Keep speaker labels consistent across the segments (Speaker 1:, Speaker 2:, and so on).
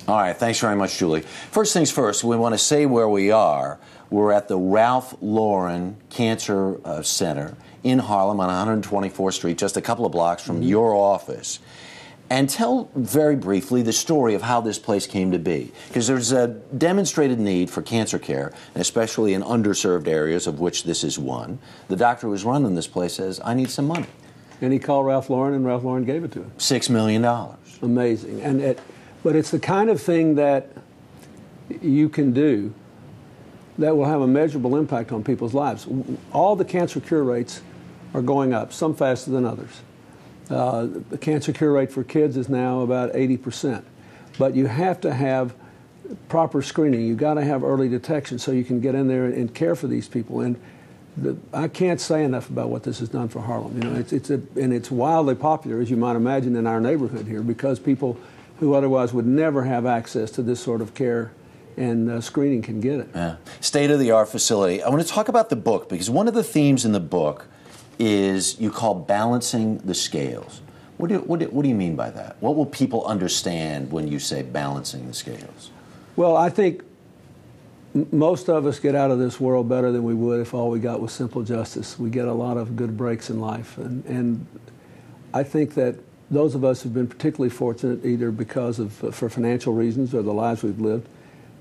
Speaker 1: All right, thanks very much, Julie. First things first, we want to say where we are. We're at the Ralph Lauren Cancer Center in Harlem on 124th Street, just a couple of blocks from your office. And tell very briefly the story of how this place came to be. Because there's a demonstrated need for cancer care, and especially in underserved areas, of which this is one. The doctor who was running this place says, I need some money.
Speaker 2: And he called Ralph Lauren, and Ralph Lauren gave it to him.
Speaker 1: $6 million.
Speaker 2: Amazing. But it's the kind of thing that you can do that will have a measurable impact on people's lives. All the cancer cure rates are going up, some faster than others. The cancer cure rate for kids is now about 80%. But you have to have proper screening. You've got to have early detection so you can get in there and care for these people. And I can't say enough about what this has done for Harlem. You know, it's wildly popular, as you might imagine, in our neighborhood here, because people who otherwise would never have access to this sort of care and screening can get it.
Speaker 1: Yeah. State-of-the-art facility. I want to talk about the book, because one of the themes in the book is you call balancing the scales. What do you mean by that? What will people understand when you say balancing the scales?
Speaker 2: Well, I think most of us get out of this world better than we would if all we got was simple justice. We get a lot of good breaks in life, and I think that those of us who've been particularly fortunate, either because of for financial reasons or the lives we've lived,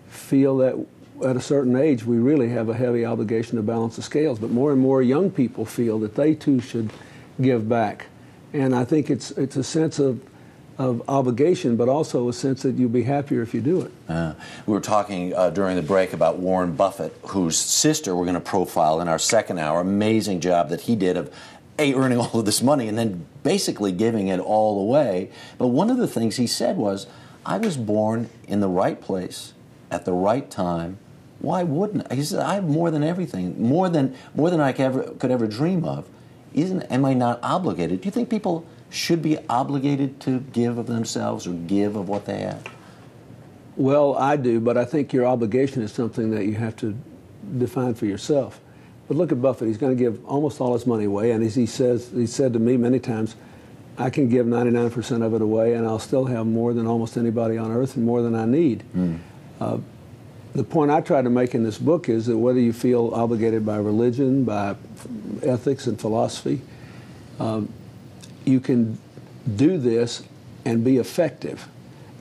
Speaker 2: feel that at a certain age we really have a heavy obligation to balance the scales. But more and more young people feel that they too should give back, and I think it's a sense of obligation, but also a sense that you'll be happier if you do it.
Speaker 1: We were talking during the break about Warren Buffett, whose sister we're going to profile in our second hour. Amazing job that he did of earning all of this money and then basically giving it all away. But one of the things he said was, I was born in the right place at the right time. Why wouldn't I? He said, I have more than everything, more than I could ever dream of. Am I not obligated? Do you think people should be obligated to give of themselves or give of what they have?
Speaker 2: Well, I do, but I think your obligation is something that you have to define for yourself. But look at Buffett. He's going to give almost all his money away, and as he said to me many times, I can give 99% of it away, and I'll still have more than almost anybody on earth and more than I need. The point I try to make in this book is that whether you feel obligated by religion, by ethics and philosophy, you can do this and be effective,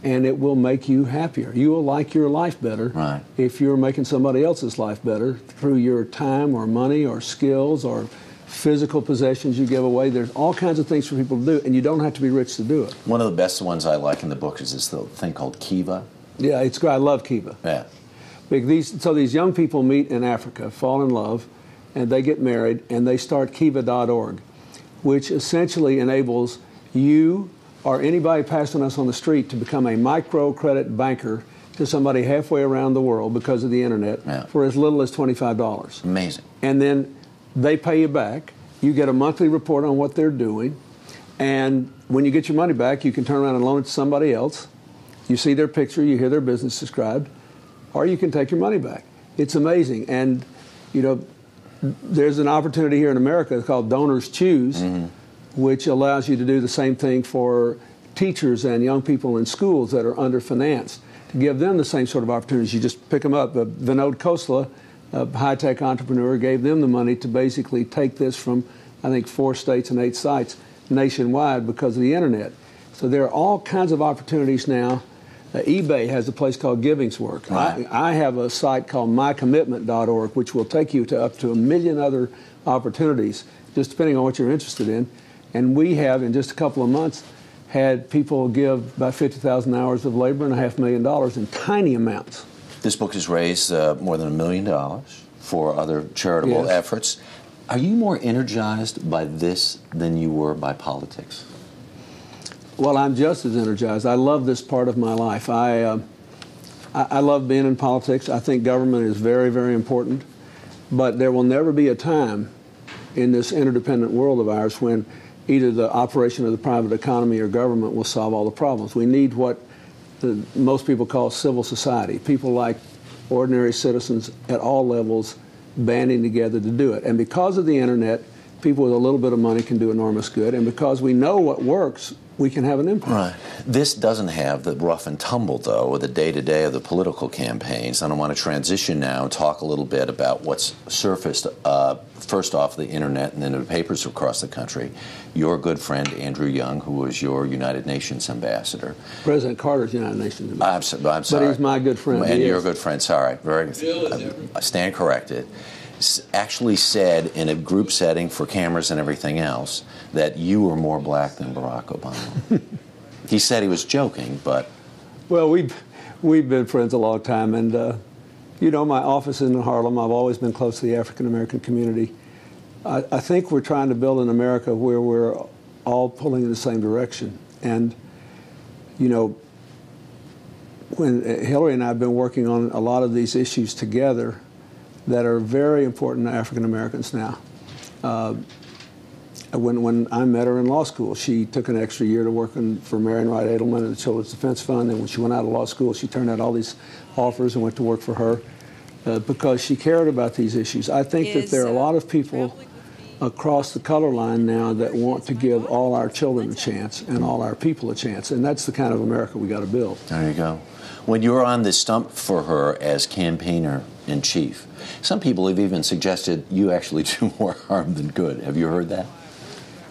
Speaker 2: and it will make you happier. You will like your life better if you're making somebody else's life better through your time or money or skills or physical possessions you give away. There's all kinds of things for people to do, and you don't have to be rich to do it.
Speaker 1: One of the best ones I like in the book is this little thing called Kiva.
Speaker 2: Yeah, it's great. I love Kiva.
Speaker 1: Yeah.
Speaker 2: So these young people meet in Africa, fall in love, and they get married, and they start Kiva.org, which essentially enables you or anybody passing us on the street to become a microcredit banker to somebody halfway around the world because of the internet for as little as $25.
Speaker 1: Amazing.
Speaker 2: And then they pay you back. You get a monthly report on what they're doing, and when you get your money back, you can turn around and loan it to somebody else. You see their picture, you hear their business described, or you can take your money back. It's amazing. And, you know, there's an opportunity here in America called Donors Choose, which allows you to do the same thing for teachers and young people in schools that are underfinanced, to give them the same sort of opportunities. You just pick them up. Vinod Khosla, a high-tech entrepreneur, gave them the money to basically take this from, I think, 4 states and 8 sites nationwide because of the internet. So there are all kinds of opportunities now. eBay has a place called Givingsworks. I have a site called mycommitment.org, which will take you to up to 1 million other opportunities, just depending on what you're interested in. And we have, in just a couple of months, had people give about 50,000 hours of labor and $500,000 in tiny amounts.
Speaker 1: This book has raised more than $1 million for other charitable efforts. Are you more energized by this than you were by politics?
Speaker 2: Well, I'm just as energized. I love this part of my life. I love being in politics. I think government is very, very important. But there will never be a time in this interdependent world of ours when either the operation of the private economy or government will solve all the problems. We need what most people call civil society, people like ordinary citizens at all levels banding together to do it. And because of the internet, people with a little bit of money can do enormous good. And because we know what works we can have an impact.
Speaker 1: Right. This doesn't have the rough and tumble, though, or the day-to-day of the political campaigns. And I want to transition now and talk a little bit about what's surfaced, first off the internet and then in the papers across the country. Your good friend, Andrew Young, who was your United Nations ambassador.
Speaker 2: President Carter's United Nations ambassador.
Speaker 1: I'm sorry.
Speaker 2: But he's my good friend.
Speaker 1: And you're a good friend, sorry. I stand corrected. Actually said in a group setting for cameras and everything else that you were more black than Barack Obama. He said he was joking, but...
Speaker 2: Well, we've been friends a long time, and you know, my office is in Harlem. I've always been close to the African-American community. I think we're trying to build an America where we're all pulling in the same direction. And, you know, when Hillary and I have been working on a lot of these issues together that are very important to African Americans now. When I met her in law school, she took an extra year to work for Marion Wright Edelman at the Children's Defense Fund, and when she went out of law school, she turned out all these offers and went to work for her because she cared about these issues. I think that there are a lot of people across the color line now that want to give all our children a chance and all our people a chance, and that's the kind of America we got to build.
Speaker 1: There you go. When you were on the stump for her as campaigner-in-chief, some people have even suggested you actually do more harm than good. Have you heard that?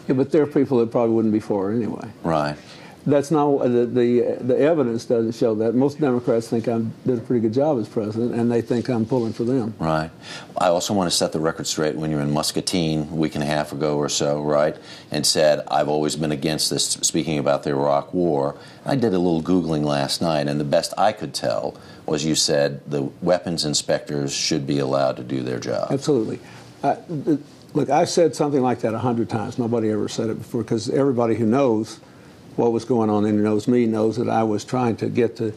Speaker 2: Yeah, but there are people that probably wouldn't be for her anyway.
Speaker 1: Right.
Speaker 2: That's not the evidence doesn't show that. Most Democrats think I did a pretty good job as president, and they think I'm pulling for them.
Speaker 1: Right. I also want to set the record straight. When you were in Muscatine a week and a half ago or so, right, and said, I've always been against this, speaking about the Iraq War. I did a little Googling last night, and the best I could tell was you said the weapons inspectors should be allowed to do their job.
Speaker 2: Absolutely. Look, I've said something like that 100 times. Nobody ever said it before, because everybody who knows what was going on and knows me knows that I was trying to get to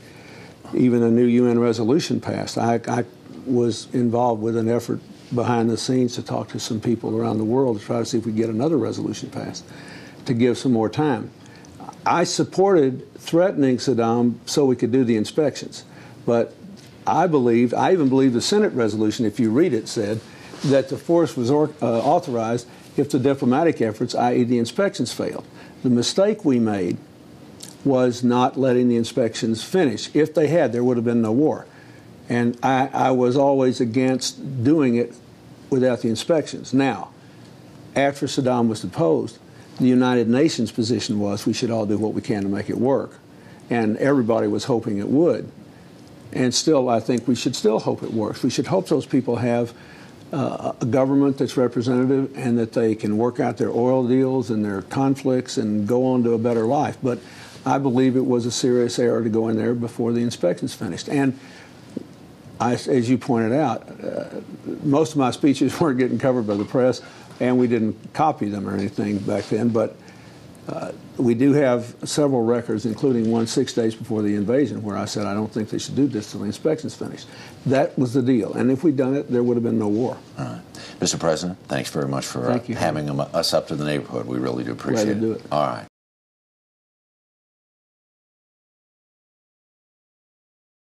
Speaker 2: even a new UN resolution passed. I was involved with an effort behind the scenes to talk to some people around the world to try to see if we could get another resolution passed to give some more time. I supported threatening Saddam so we could do the inspections, but I even believe the Senate resolution, if you read it, said that the force was authorized if the diplomatic efforts, i.e. the inspections, failed. The mistake we made was not letting the inspections finish. If they had, there would have been no war. And I was always against doing it without the inspections. Now, after Saddam was deposed, the United Nations position was we should all do what we can to make it work. And everybody was hoping it would. And still, I think we should still hope it works. We should hope those people have a government that's representative and that they can work out their oil deals and their conflicts and go on to a better life. But I believe it was a serious error to go in there before the inspections finished. And as you pointed out, most of my speeches weren't getting covered by the press, and we didn't copy them or anything back then. But we do have several records, including one 6 days before the invasion, where I said I don't think they should do this until the inspections finished. That was the deal. And if we'd done it, there would have been no war.
Speaker 1: All right. Mr. President, thanks very much for having us up to the neighborhood. We really do appreciate it.
Speaker 2: Glad to do it.
Speaker 1: All right.